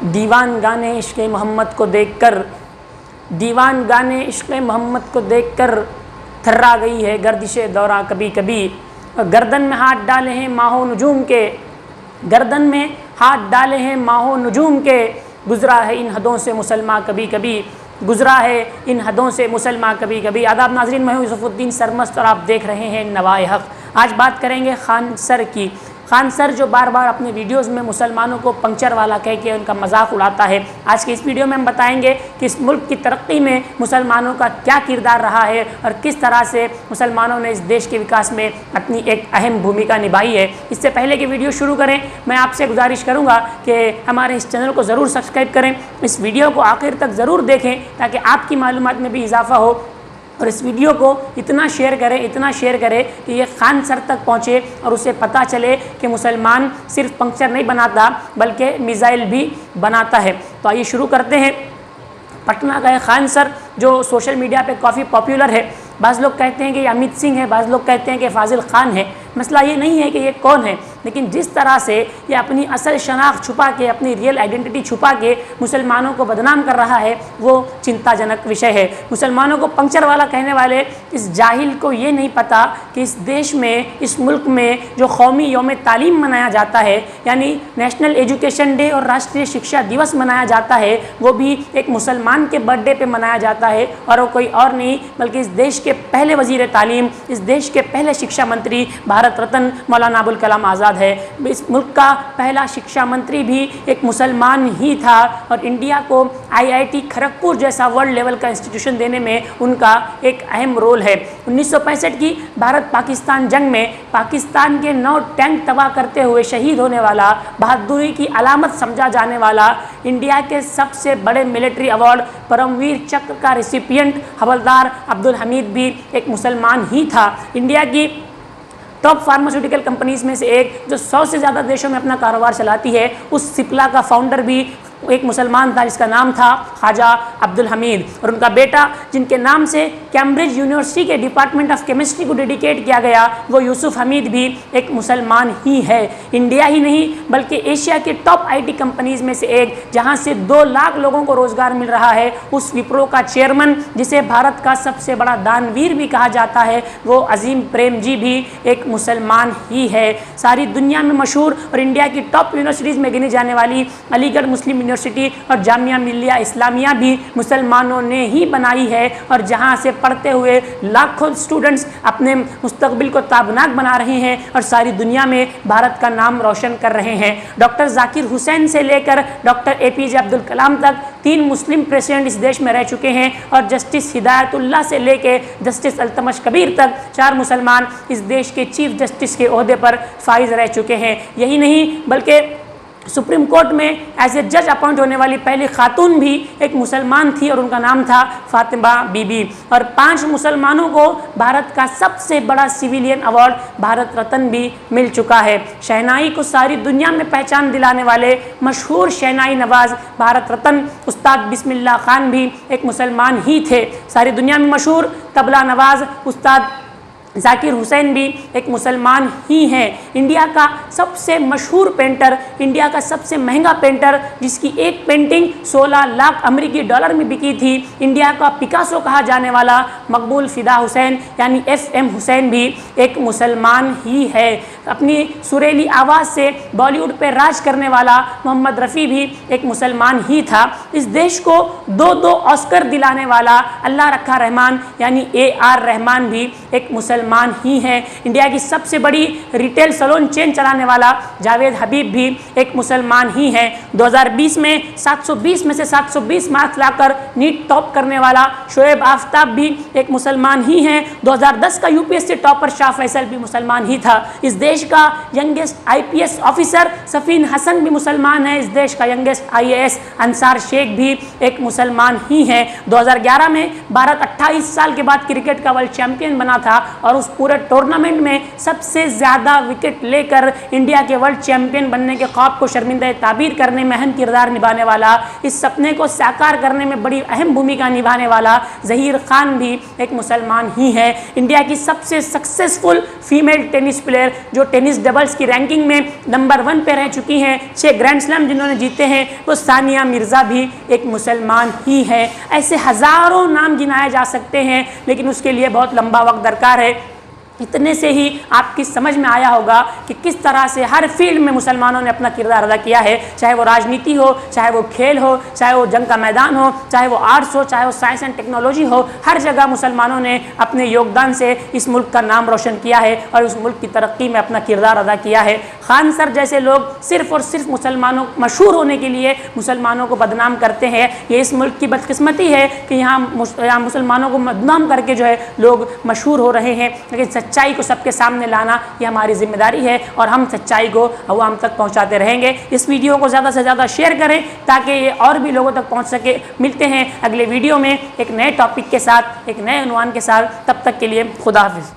दीवान गाने इश्क़ मोहम्मद को देखकर, दीवान गाने इश्क़ मोहम्मद को देखकर थर्रा गई है गर्दिश दौरा कभी कभी। गर्दन में हाथ डाले हैं माहो नजूम के, गर्दन में हाथ डाले हैं माहो नजूम के, गुज़रा है इन हदों से मुसलमान कभी कभी, गुज़रा है इन हदों से मुसलमान कभी कभी। आदाब नाज़रीन, मैं हूँ यूसुफ़ुद्दीन सरमस्त और आप देख रहे हैं नवाए हक़। आज बात करेंगे खान सर की। खान सर जो बार बार अपने वीडियोज़ में मुसलमानों को पंक्चर वाला कह के उनका मजाक उड़ाता है, आज के इस वीडियो में हम बताएंगे कि इस मुल्क की तरक्की में मुसलमानों का क्या किरदार रहा है और किस तरह से मुसलमानों ने इस देश के विकास में अपनी एक अहम भूमिका निभाई है। इससे पहले कि वीडियो शुरू करें, मैं आपसे गुजारिश करूँगा कि हमारे इस चैनल को ज़रूर सब्सक्राइब करें, इस वीडियो को आखिर तक ज़रूर देखें ताकि आपकी मालूमात में भी इजाफ़ा हो, और इस वीडियो को इतना शेयर करें, इतना शेयर करें कि ये खान सर तक पहुँचे और उसे पता चले कि मुसलमान सिर्फ पंक्चर नहीं बनाता बल्कि मिसाइल भी बनाता है। तो आइए शुरू करते हैं। पटना का खान सर जो सोशल मीडिया पे काफ़ी पॉपुलर है, बाज़ लोग कहते हैं कि ये अमित सिंह है, बाज़ लोग कहते हैं कि फाजिल खान है। मसला ये नहीं है कि ये कौन है, लेकिन जिस तरह से ये अपनी असल शनाख्त छुपा के, अपनी रियल आइडेंटिटी छुपा के मुसलमानों को बदनाम कर रहा है, वो चिंताजनक विषय है। मुसलमानों को पंक्चर वाला कहने वाले इस जाहिल को ये नहीं पता कि इस देश में, इस मुल्क में जो कौमी यौम तालीम मनाया जाता है, यानी नेशनल एजुकेशन डे और राष्ट्रीय शिक्षा दिवस मनाया जाता है, वो भी एक मुसलमान के बर्थडे पे मनाया जाता है और वो कोई और नहीं बल्कि इस देश के पहले वज़ीर तालीम, इस देश के पहले शिक्षा मंत्री, भारत रत्न मौलाना अबुल कलाम आज़ाद है। इस मुल्क का पहला शिक्षा मंत्री भी एक मुसलमान ही था और इंडिया को IIT खड़गपुर जैसा वर्ल्ड लेवल का इंस्टीट्यूशन देने में उनका एक अहम रोल है। 1965 की भारत पाकिस्तान जंग में पाकिस्तान के 9 टैंक तबाह करते हुए शहीद होने वाला, बहादुरी की अलामत समझा जाने वाला, इंडिया के सबसे बड़े मिलिट्री अवार्ड परमवीर चक्र का रिसिपिएंट हवलदार अब्दुल हमीद भी एक मुसलमान ही था। इंडिया की टॉप फार्मास्यूटिकल कंपनीज में से एक जो 100 से ज़्यादा देशों में अपना कारोबार चलाती है, उस सिप्ला का फाउंडर भी एक मुसलमान था जिसका नाम था ख्वाजा अब्दुल हमीद, और उनका बेटा जिनके नाम से कैम्ब्रिज यूनिवर्सिटी के डिपार्टमेंट ऑफ केमिस्ट्री को डेडिकेट किया गया, वो यूसुफ हमीद भी एक मुसलमान ही है। इंडिया ही नहीं बल्कि एशिया के टॉप IT कंपनीज में से एक, जहां से 2 लाख लोगों को रोजगार मिल रहा है, उस विप्रो का चेयरमैन जिसे भारत का सबसे बड़ा दानवीर भी कहा जाता है, वो अजीम प्रेम जी भी एक मुसलमान ही है। सारी दुनिया में मशहूर और इंडिया की टॉप यूनिवर्सिटीज़ में गिनी जाने वाली अलीगढ़ मुस्लिम यूनिवर्सिटी और जामिया मिल्लिया इस्लामिया भी मुसलमानों ने ही बनाई है, और जहां से पढ़ते हुए लाखों स्टूडेंट्स अपने मुस्तकबिल को ताबनाक बना रहे हैं और सारी दुनिया में भारत का नाम रोशन कर रहे हैं। डॉक्टर जाकिर हुसैन से लेकर डॉक्टर APJ अब्दुल कलाम तक 3 मुस्लिम प्रेसिडेंट इस देश में रह चुके हैं, और जस्टिस हिदायतुल्लाह से लेकर जस्टिस अल्तमश कबीर तक 4 मुसलमान इस देश के चीफ जस्टिस के ओहदे पर फाइज रह चुके हैं। यही नहीं बल्कि सुप्रीम कोर्ट में एज ए जज अपॉइंट होने वाली पहली खातून भी एक मुसलमान थी और उनका नाम था फातिमा बीबी। और 5 मुसलमानों को भारत का सबसे बड़ा सिविलियन अवार्ड भारत रत्न भी मिल चुका है। शहनाई को सारी दुनिया में पहचान दिलाने वाले मशहूर शहनाई नवाज भारत रत्न उस्ताद बिस्मिल्लाह खान भी एक मुसलमान ही थे। सारी दुनिया में मशहूर तबला नवाज उस्ताद जाकिर हुसैन भी एक मुसलमान ही हैं। इंडिया का सबसे मशहूर पेंटर, इंडिया का सबसे महंगा पेंटर, जिसकी एक पेंटिंग 16 लाख अमेरिकी डॉलर में बिकी थी, इंडिया का पिकासो कहा जाने वाला मकबूल फ़िदा हुसैन यानी FM हुसैन भी एक मुसलमान ही है। अपनी सुरीली आवाज़ से बॉलीवुड पर राज करने वाला मोहम्मद रफ़ी भी एक मुसलमान ही था। इस देश को 2 ऑस्कर दिलाने वाला अल्लाह रखा रहमान यानी AR रहमान भी एक मुसलमान ही है। इंडिया की सबसे बड़ी रिटेल सैलून चेन चलाने वाला जावेद हबीब भी एक मुसलमान ही है। 2020 में 720 में से 720 मार्क्स लाकर नीट टॉप करने वाला शोएब आफ्ताब भी एक मुसलमान ही है। 2010 का UPSC टॉपर शाह फैसल भी मुसलमान ही था। इस देश का youngest IPS officer Safin Hasan भी मुसलमान है। इस देश का यंगेस्ट IAS अंसार शेख भी एक मुसलमान ही है। 2011 में भारत 28 साल के बाद क्रिकेट का वर्ल्ड चैंपियन बना था और उस पूरे टूर्नामेंट में सबसे ज़्यादा विकेट लेकर इंडिया के वर्ल्ड चैंपियन बनने के ख्वाब को शर्मिंदा ताबीर करने में अहम किरदार निभाने वाला, इस सपने को साकार करने में बड़ी अहम भूमिका निभाने वाला ज़हीर खान भी एक मुसलमान ही है। इंडिया की सबसे सक्सेसफुल फीमेल टेनिस प्लेयर जो टेनिस डबल्स की रैंकिंग में नंबर 1 पे रह चुकी हैं, 6 ग्रैंड स्लैम जिन्होंने जीते हैं, वो सानिया मिर्ज़ा भी एक मुसलमान ही है। ऐसे हज़ारों नाम गिनाए जा सकते हैं, लेकिन उसके लिए बहुत लंबा वक्त दरकार है। इतने से ही आपकी समझ में आया होगा कि किस तरह से हर फील्ड में मुसलमानों ने अपना किरदार अदा किया है, चाहे वो राजनीति हो, चाहे वो खेल हो, चाहे वो जंग का मैदान हो, चाहे वो आर्ट्स हो, चाहे वो साइंस एंड टेक्नोलॉजी हो। हर जगह मुसलमानों ने अपने योगदान से इस मुल्क का नाम रोशन किया है और उस मुल्क की तरक्की में अपना किरदार अदा किया है। खान सर जैसे लोग सिर्फ़ और सिर्फ मुसलमानों मशहूर होने के लिए मुसलमानों को बदनाम करते हैं। ये इस मुल्क की बदकिस्मती है कि यहाँ मुसलमानों को बदनाम करके जो है लोग मशहूर हो रहे हैं, लेकिन सच्चाई को सबके सामने लाना ये हमारी जिम्मेदारी है और हम सच्चाई को अवाम तक पहुंचाते रहेंगे। इस वीडियो को ज़्यादा से ज़्यादा शेयर करें ताकि ये और भी लोगों तक पहुंच सके। मिलते हैं अगले वीडियो में एक नए टॉपिक के साथ, एक नए उन्वान के साथ। तब तक के लिए खुदा हाफिज़।